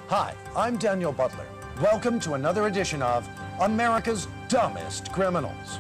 Hi, I'm Daniel Butler. Welcome to another edition of America's Dumbest Criminals.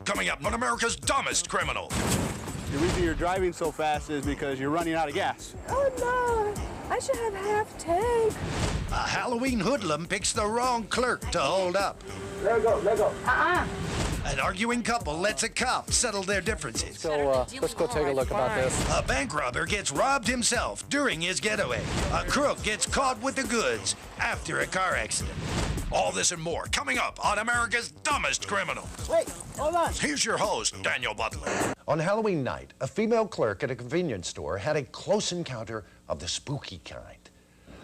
Coming up on America's Dumbest Criminal. The reason you're driving so fast is because you're running out of gas. Oh no, I should have half tank. A Halloween hoodlum picks the wrong clerk to hold up. Let go. An arguing couple lets a cop settle their differences. So let's go take a look about this. A bank robber gets robbed himself during his getaway. A crook gets caught with the goods after a car accident. All this and more coming up on America's Dumbest Criminal. Wait, hold on. Here's your host, Daniel Butler. On Halloween night, a female clerk at a convenience store had a close encounter of the spooky kind.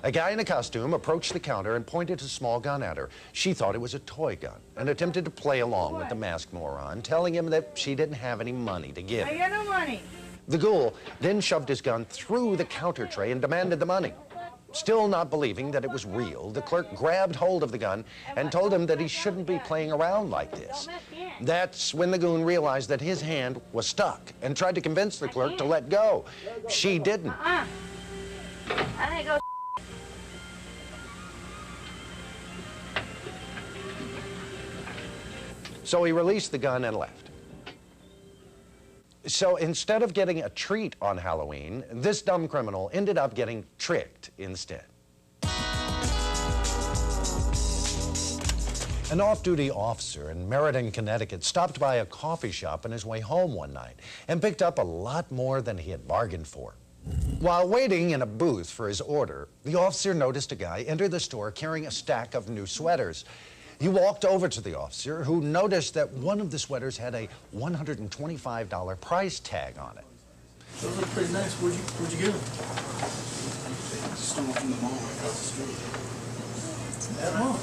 A guy in a costume approached the counter and pointed a small gun at her. She thought it was a toy gun and attempted to play along with the masked moron, telling him that she didn't have any money to give. I got no money. The ghoul then shoved his gun through the counter tray and demanded the money. Still not believing that it was real, the clerk grabbed hold of the gun and told him that he shouldn't be playing around like this. That's when the goon realized that his hand was stuck and tried to convince the clerk to let go. She didn't. I ain't go. So he released the gun and left. So instead of getting a treat on Halloween, this dumb criminal ended up getting tricked instead. An off-duty officer in Meriden, Connecticut stopped by a coffee shop on his way home one night and picked up a lot more than he had bargained for. While waiting in a booth for his order, the officer noticed a guy enter the store carrying a stack of new sweaters. He walked over to the officer, who noticed that one of the sweaters had a $125 price tag on it. Those look pretty nice. Where'd you get them? Stole them from the mall across the street. That mall?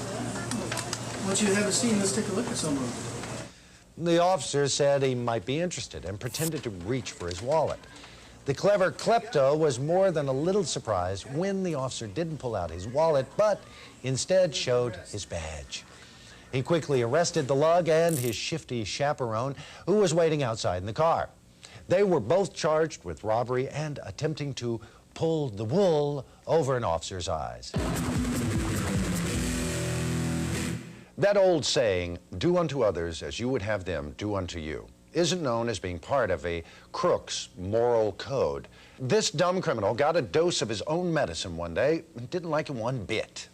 What you haven't seen, let's take a look at some of them. The officer said he might be interested and pretended to reach for his wallet. The clever klepto was more than a little surprised when the officer didn't pull out his wallet, but instead showed his badge. He quickly arrested the lug and his shifty chaperone, who was waiting outside in the car. They were both charged with robbery and attempting to pull the wool over an officer's eyes. That old saying, "Do unto others as you would have them do unto you," isn't known as being part of a crook's moral code. This dumb criminal got a dose of his own medicine one day and didn't like it one bit.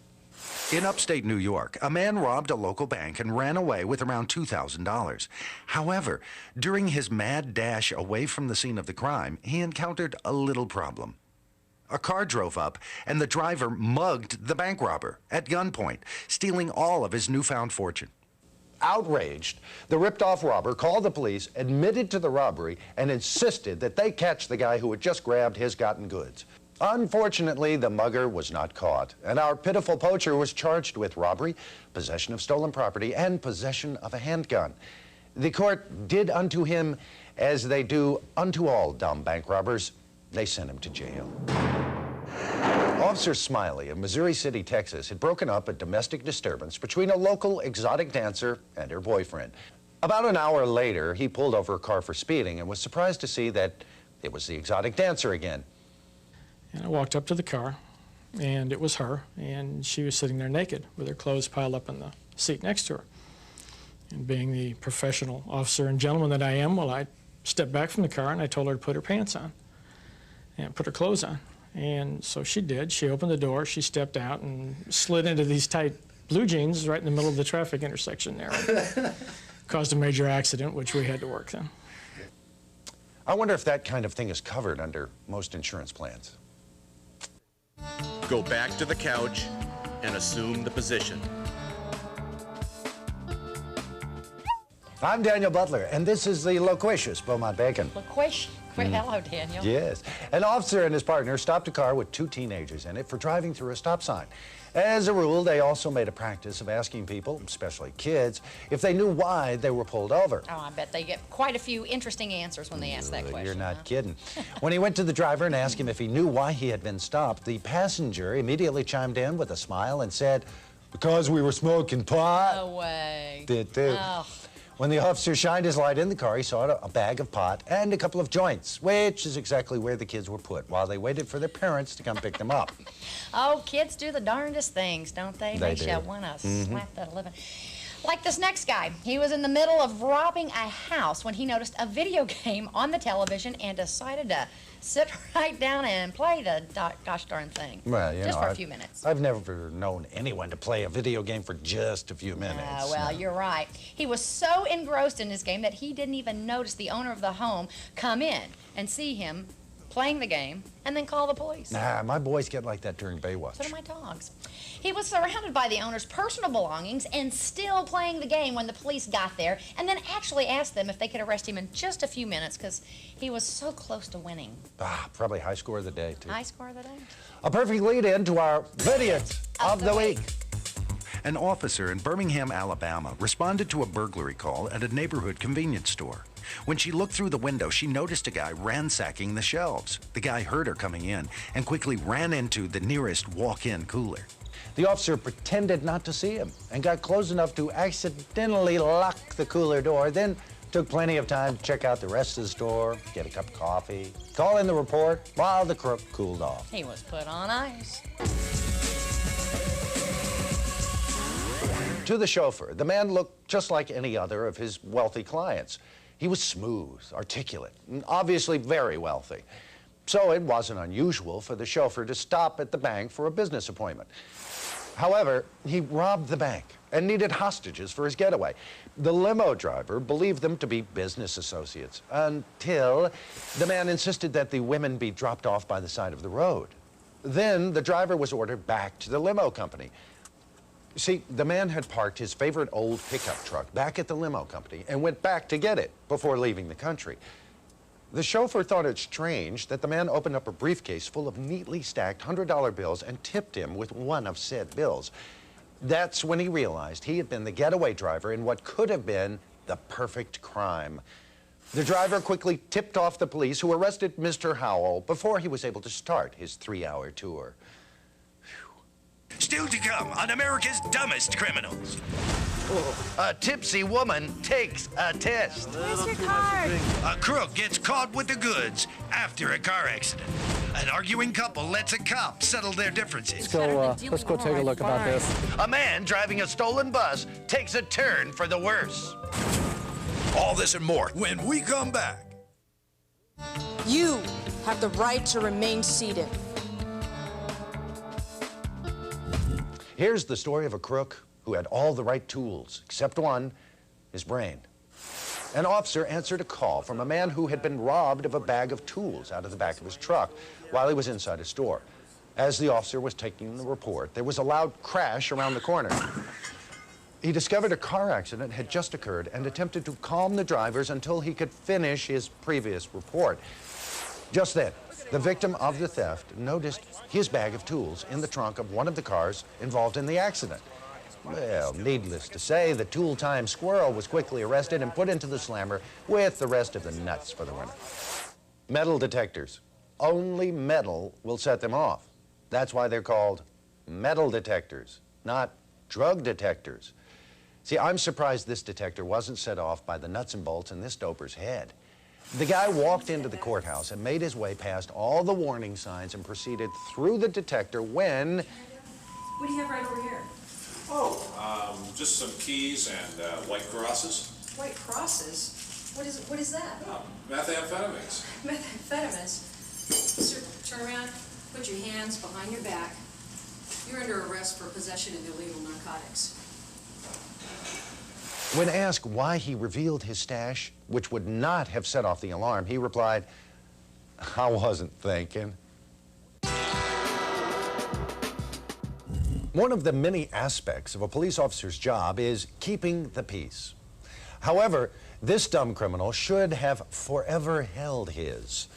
In upstate New York, a man robbed a local bank and ran away with around $2,000. However, during his mad dash away from the scene of the crime, he encountered a little problem. A car drove up, and the driver mugged the bank robber at gunpoint, stealing all of his newfound fortune. Outraged, the ripped-off robber called the police, admitted to the robbery, and insisted that they catch the guy who had just grabbed his gotten goods. Unfortunately, the mugger was not caught, and our pitiful poacher was charged with robbery, possession of stolen property, and possession of a handgun. The court did unto him as they do unto all dumb bank robbers. They sent him to jail. Officer Smiley of Missouri City, Texas, had broken up a domestic disturbance between a local exotic dancer and her boyfriend. About an hour later, he pulled over a car for speeding and was surprised to see that it was the exotic dancer again. And I walked up to the car, and it was her, and she was sitting there naked with her clothes piled up in the seat next to her. And being the professional officer and gentleman that I am, well, I stepped back from the car and I told her to put her pants on and put her clothes on. And so she did. She opened the door, she stepped out and slid into these tight blue jeans right in the middle of the traffic intersection there. And caused a major accident, which we had to work then. I wonder if that kind of thing is covered under most insurance plans. Go back to the couch and assume the position. I'm Daniel Butler, and this is the Loquacious Beaumont Bacon. Loquacious. Hello, Daniel. Yes. An officer and his partner stopped a car with 2 teenagers in it for driving through a stop sign. As a rule, they also made a practice of asking people, especially kids, if they knew why they were pulled over. Oh, I bet they get quite a few interesting answers when they ask that question. You're not kidding. When he went to the driver and asked him if he knew why he had been stopped, the passenger immediately chimed in with a smile and said, "Because we were smoking pot." No way. Did too. Oh. When the officer shined his light in the car, he saw a bag of pot and a couple of joints, which is exactly where the kids were put while they waited for their parents to come pick them up. Oh, kids do the darndest things, don't they? They shall do. want to slap that living. Like this next guy. He was in the middle of robbing a house when he noticed a video game on the television and decided to sit right down and play the gosh darn thing. Well, you just know, for a few minutes. I've never known anyone to play a video game for just a few minutes. Well, No. you're right. He was so engrossed in his game that he didn't even notice the owner of the home come in and see him playing the game and then call the police. Nah, my boys get like that during Baywatch. So do my dogs. He was surrounded by the owner's personal belongings and still playing the game when the police got there, and then actually asked them if they could arrest him in just a few minutes because he was so close to winning. Probably high score of the day, too. High score of the day. A perfect lead-in to our Idiot of the Week. An officer in Birmingham, Alabama, responded to a burglary call at a neighborhood convenience store. When she looked through the window, she noticed a guy ransacking the shelves. The guy heard her coming in and quickly ran into the nearest walk-in cooler. The officer pretended not to see him and got close enough to accidentally lock the cooler door, then took plenty of time to check out the rest of the store, get a cup of coffee, call in the report while the crook cooled off. He was put on ice. To the chauffeur, the man looked just like any other of his wealthy clients. He was smooth, articulate, and obviously very wealthy. So it wasn't unusual for the chauffeur to stop at the bank for a business appointment. However, he robbed the bank and needed hostages for his getaway. The limo driver believed them to be business associates until the man insisted that the women be dropped off by the side of the road. Then the driver was ordered back to the limo company. See, the man had parked his favorite old pickup truck back at the limo company and went back to get it before leaving the country. The chauffeur thought it strange that the man opened up a briefcase full of neatly stacked $100 bills and tipped him with one of said bills. That's when he realized he had been the getaway driver in what could have been the perfect crime. The driver quickly tipped off the police, who arrested Mr. Howell before he was able to start his 3-hour tour. Still to come on America's Dumbest Criminals. A tipsy woman takes a test. Where's your card? A crook gets caught with the goods after a car accident. An arguing couple lets a cop settle their differences. Let's go take a look about this. A man driving a stolen bus takes a turn for the worse. All this and more when we come back. You have the right to remain seated. Here's the story of a crook who had all the right tools, except one, his brain. An officer answered a call from a man who had been robbed of a bag of tools out of the back of his truck while he was inside a store. As the officer was taking the report, there was a loud crash around the corner. He discovered a car accident had just occurred and attempted to calm the drivers until he could finish his previous report. Just then, the victim of the theft noticed his bag of tools in the trunk of one of the cars involved in the accident. Well, needless to say, the tool-time squirrel was quickly arrested and put into the slammer with the rest of the nuts for the winner. Metal detectors. Only metal will set them off. That's why they're called metal detectors, not drug detectors. See, I'm surprised this detector wasn't set off by the nuts and bolts in this doper's head. The guy walked into the courthouse and made his way past all the warning signs and proceeded through the detector when... What do you have right over here? Just some keys and white crosses. White crosses? What is that? Methamphetamines. Methamphetamines. Sir, turn around, put your hands behind your back. You're under arrest for possession of illegal narcotics. When asked why he revealed his stash, which would not have set off the alarm, he replied, "I wasn't thinking." One of the many aspects of a police officer's job is keeping the peace. However, This dumb criminal should have forever held his.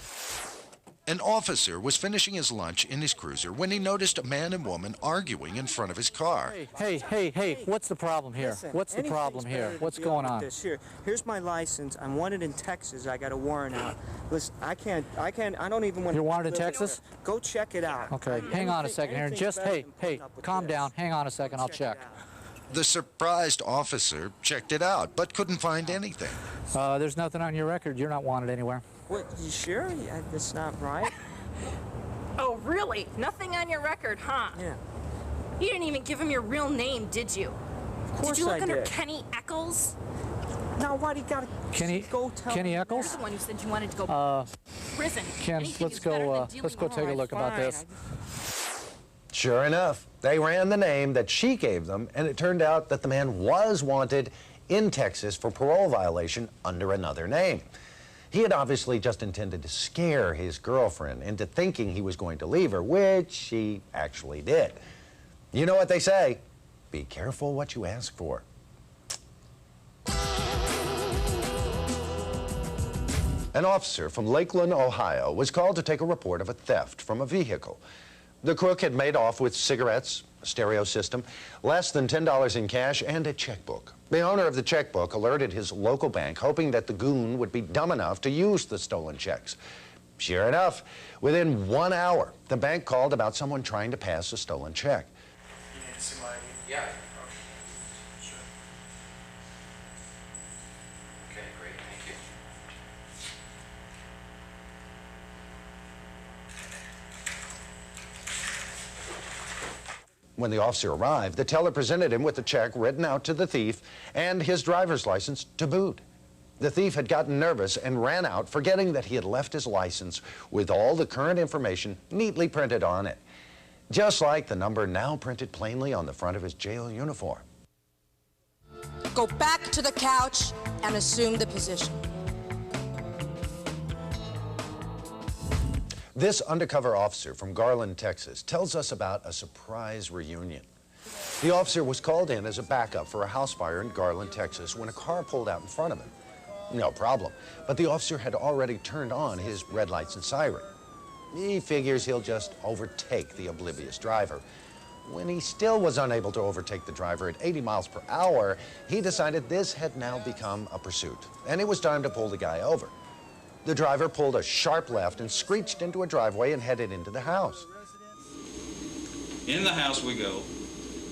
An officer was finishing his lunch in his cruiser when he noticed a man and woman arguing in front of his car. Hey, what's the problem here? Listen, What's the problem here? What's going on? Here's my license. I'm wanted in Texas. I got a warrant out. Listen, I don't even want to... You're wanted in Texas? Go check it out. Okay, hang on a second here. Just, hey, calm down. Hang on a second, I'll check. The surprised officer checked it out, but couldn't find anything. There's nothing on your record. You're not wanted anywhere. What, you sure? Yeah, that's not right. Oh, really? Nothing on your record, huh? Yeah. You didn't even give him your real name, did you? Of course did you look I under did. Kenny Eccles? Now, why do you gotta go tell Kenny me Eccles? You're the one who said you wanted to go to prison. Ken, Anything let's is better go. than dealing Let's go with take a look about this. Sure enough, they ran the name that she gave them, and it turned out that the man was wanted in Texas for parole violation under another name. He had obviously just intended to scare his girlfriend into thinking he was going to leave her, which he actually did. You know what they say, be careful what you ask for. An officer from Lakeland, Ohio, was called to take a report of a theft from a vehicle. The crook had made off with cigarettes, a stereo system, less than $10 in cash, and a checkbook. The owner of the checkbook alerted his local bank, hoping that the goon would be dumb enough to use the stolen checks. Sure enough, within 1 hour, the bank called about someone trying to pass a stolen check. You need to see my ID? Yeah. Okay. Sure. Okay, great. Thank you. When the officer arrived, the teller presented him with a check written out to the thief and his driver's license to boot. The thief had gotten nervous and ran out, forgetting that he had left his license with all the current information neatly printed on it, just like the number now printed plainly on the front of his jail uniform. Go back to the couch and assume the position. This undercover officer from Garland, Texas, tells us about a surprise reunion. The officer was called in as a backup for a house fire in Garland, Texas, when a car pulled out in front of him. No problem, but the officer had already turned on his red lights and siren. He figures he'll just overtake the oblivious driver. When he still was unable to overtake the driver at 80 miles per hour, he decided this had now become a pursuit, and it was time to pull the guy over. The driver pulled a sharp left and screeched into a driveway and headed into the house. In the house we go,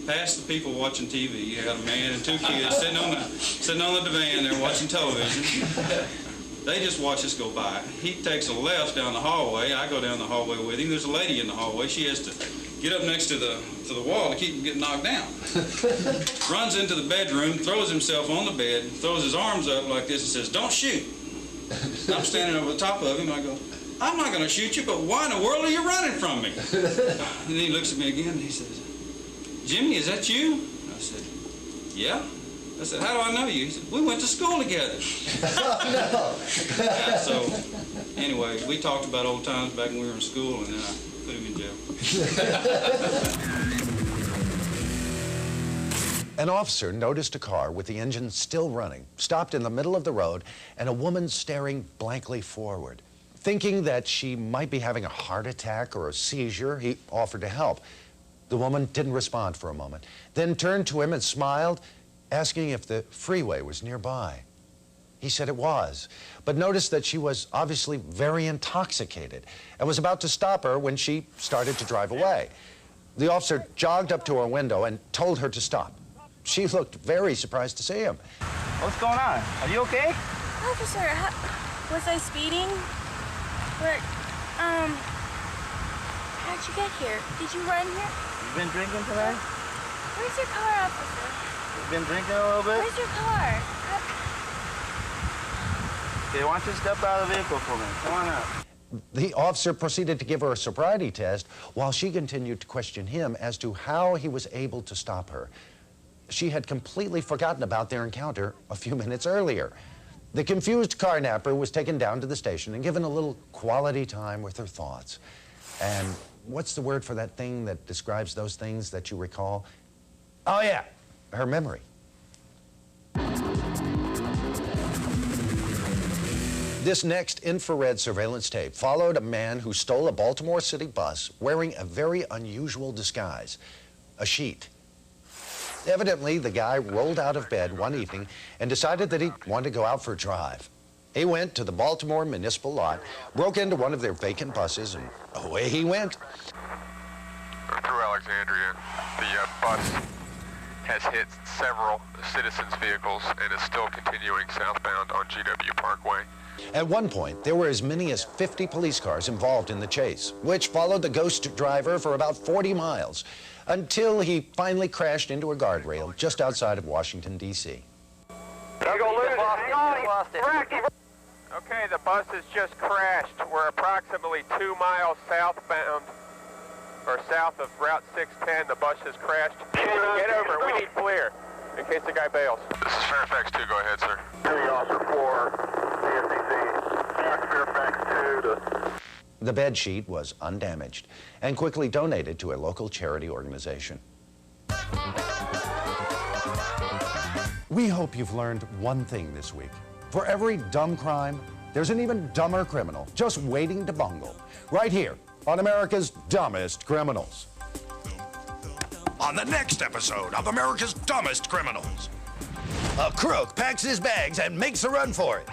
past the people watching TV. You got a man and two kids sitting on the divan there watching television. They just watch us go by. He takes a left down the hallway. I go down the hallway with him. There's a lady in the hallway. She has to get up next to the wall to keep from getting knocked down. Runs into the bedroom, throws himself on the bed, throws his arms up like this and says, "Don't shoot." I'm standing over the top of him. I go, "I'm not going to shoot you, but why in the world are you running from me?" And then he looks at me again and he says, "Jimmy, is that you?" I said, "Yeah." I said, "How do I know you?" He said, "We went to school together." Yeah, so anyway, we talked about old times back when we were in school, and then I put him in jail. An officer noticed a car with the engine still running, stopped in the middle of the road, and a woman staring blankly forward. Thinking that she might be having a heart attack or a seizure, he offered to help. The woman didn't respond for a moment, then turned to him and smiled, asking if the freeway was nearby. He said it was, but noticed that she was obviously very intoxicated and was about to stop her when she started to drive away. The officer jogged up to her window and told her to stop. She looked very surprised to see him. What's going on? Are you okay? Officer, was I speeding? How'd you get here? Did you run here? You been drinking today? Where's your car, officer? You been drinking a little bit? Where's your car? Okay, why don't you step out of the vehicle for me? Come on out. The officer proceeded to give her a sobriety test while she continued to question him as to how he was able to stop her. She had completely forgotten about their encounter a few minutes earlier. The confused carnapper was taken down to the station and given a little quality time with her thoughts. And what's the word for that thing that describes those things that you recall? Oh, yeah, her memory. This next infrared surveillance tape followed a man who stole a Baltimore City bus wearing a very unusual disguise, a sheet. Evidently, the guy rolled out of bed one evening and decided that he wanted to go out for a drive. He went to the Baltimore Municipal Lot, broke into one of their vacant buses, and away he went. Through Alexandria, the bus has hit several citizens' vehicles and is still continuing southbound on GW Parkway. At one point, there were as many as 50 police cars involved in the chase, which followed the ghost driver for about 40 miles, until he finally crashed into a guardrail just outside of Washington, D.C. Okay, the bus has just crashed. We're approximately 2 miles southbound, or south of Route 610. The bus has crashed. Get over it. We need clear in case the guy bails. This is Fairfax 2. Go ahead, sir. Officer 4, CFCC. Fairfax 2 to... The bed sheet was undamaged and quickly donated to a local charity organization. We hope you've learned one thing this week. For every dumb crime, there's an even dumber criminal just waiting to bungle. Right here on America's Dumbest Criminals. On the next episode of America's Dumbest Criminals. A crook packs his bags and makes a run for it.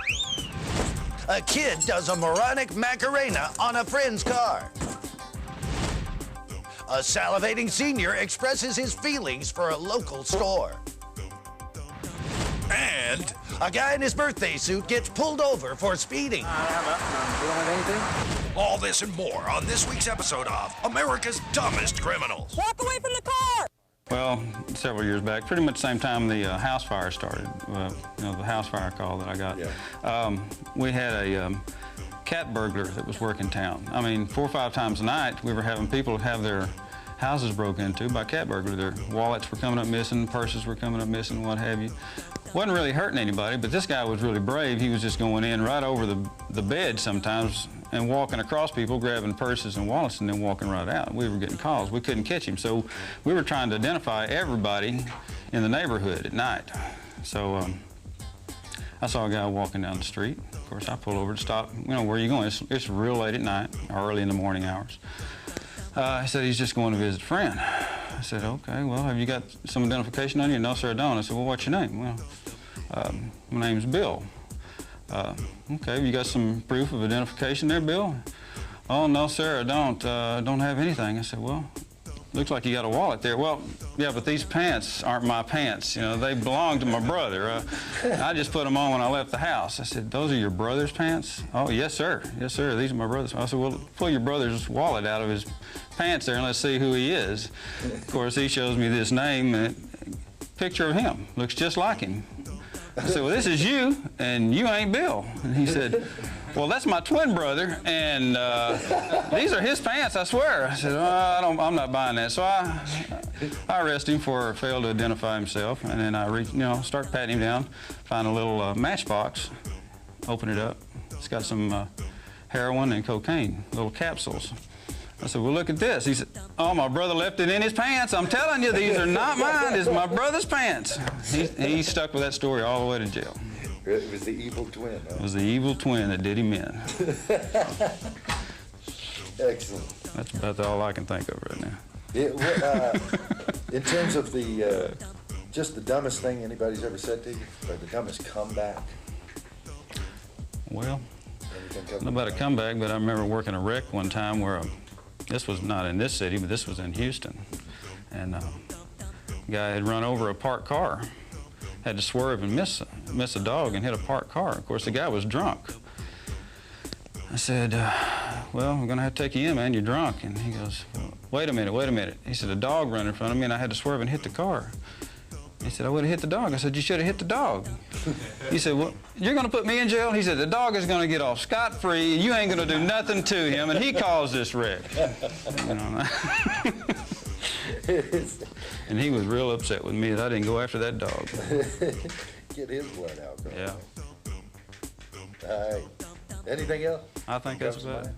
A kid does a moronic Macarena on a friend's car. A salivating senior expresses his feelings for a local store. And a guy in his birthday suit gets pulled over for speeding. All this and more on this week's episode of America's Dumbest Criminals. Walk away from the car! Well, several years back, pretty much the same time the house fire started, the house fire call that I got. Yeah. We had a cat burglar that was working town. I mean, 4 or 5 times a night, we were having people have their houses broken into by cat burglar. Their wallets were coming up missing, purses were coming up missing, what have you. Wasn't really hurting anybody, but this guy was really brave. He was just going in right over the bed sometimes and walking across people, grabbing purses and wallets, and then walking right out. We were getting calls. We couldn't catch him, so we were trying to identify everybody in the neighborhood at night. So I saw a guy walking down the street. Of course, I pulled over to stop. You know, where are you going? It's real late at night, or early in the morning hours. He said he's just going to visit a friend. I said, okay, well, have you got some identification on you? No, sir, I don't. I said, well, what's your name? Well, my name's Bill. Okay, have you got some proof of identification there, Bill? Oh, no, sir, I don't have anything. I said, well, looks like you got a wallet there. Well, yeah, but these pants aren't my pants. You know, they belong to my brother. I just put them on when I left the house. I said, those are your brother's pants? Oh, yes, sir. Yes, sir, these are my brother's. I said, well, pull your brother's wallet out of his pants there and let's see who he is. Of course, he shows me this name and a picture of him. Looks just like him. I said, well, this is you, and you ain't Bill. And he said, well, that's my twin brother, and these are his pants, I swear. I said, oh, I'm not buying that. So I arrested him for failed to identify himself, and then I start patting him down, find a little matchbox, open it up. It's got some heroin and cocaine, little capsules. I said, well, look at this. He said, oh, my brother left it in his pants. I'm telling you, these are not mine. It's my brother's pants. He stuck with that story all the way to jail. It was the evil twin, huh? It was the evil twin that did him in. Excellent. That's about all I can think of right now. In terms of just the dumbest thing anybody's ever said to you, or the dumbest comeback? Well, not about a comeback, but I remember working a wreck one time where this was not in this city, but this was in Houston. And a guy had run over a parked car, had to swerve and miss a dog and hit a parked car. Of course, the guy was drunk. I said, well, I'm gonna have to take you in, man, you're drunk. And he goes, well, wait a minute. He said, a dog ran in front of me and I had to swerve and hit the car. He said, I would have hit the dog. I said, you should have hit the dog. He said, well, you're going to put me in jail? He said, the dog is going to get off scot-free, and you ain't going to do nothing to him, and he caused this wreck. You know, and he was real upset with me that I didn't go after that dog. Get his blood out. Yeah. All right. Anything else? I think that's about it.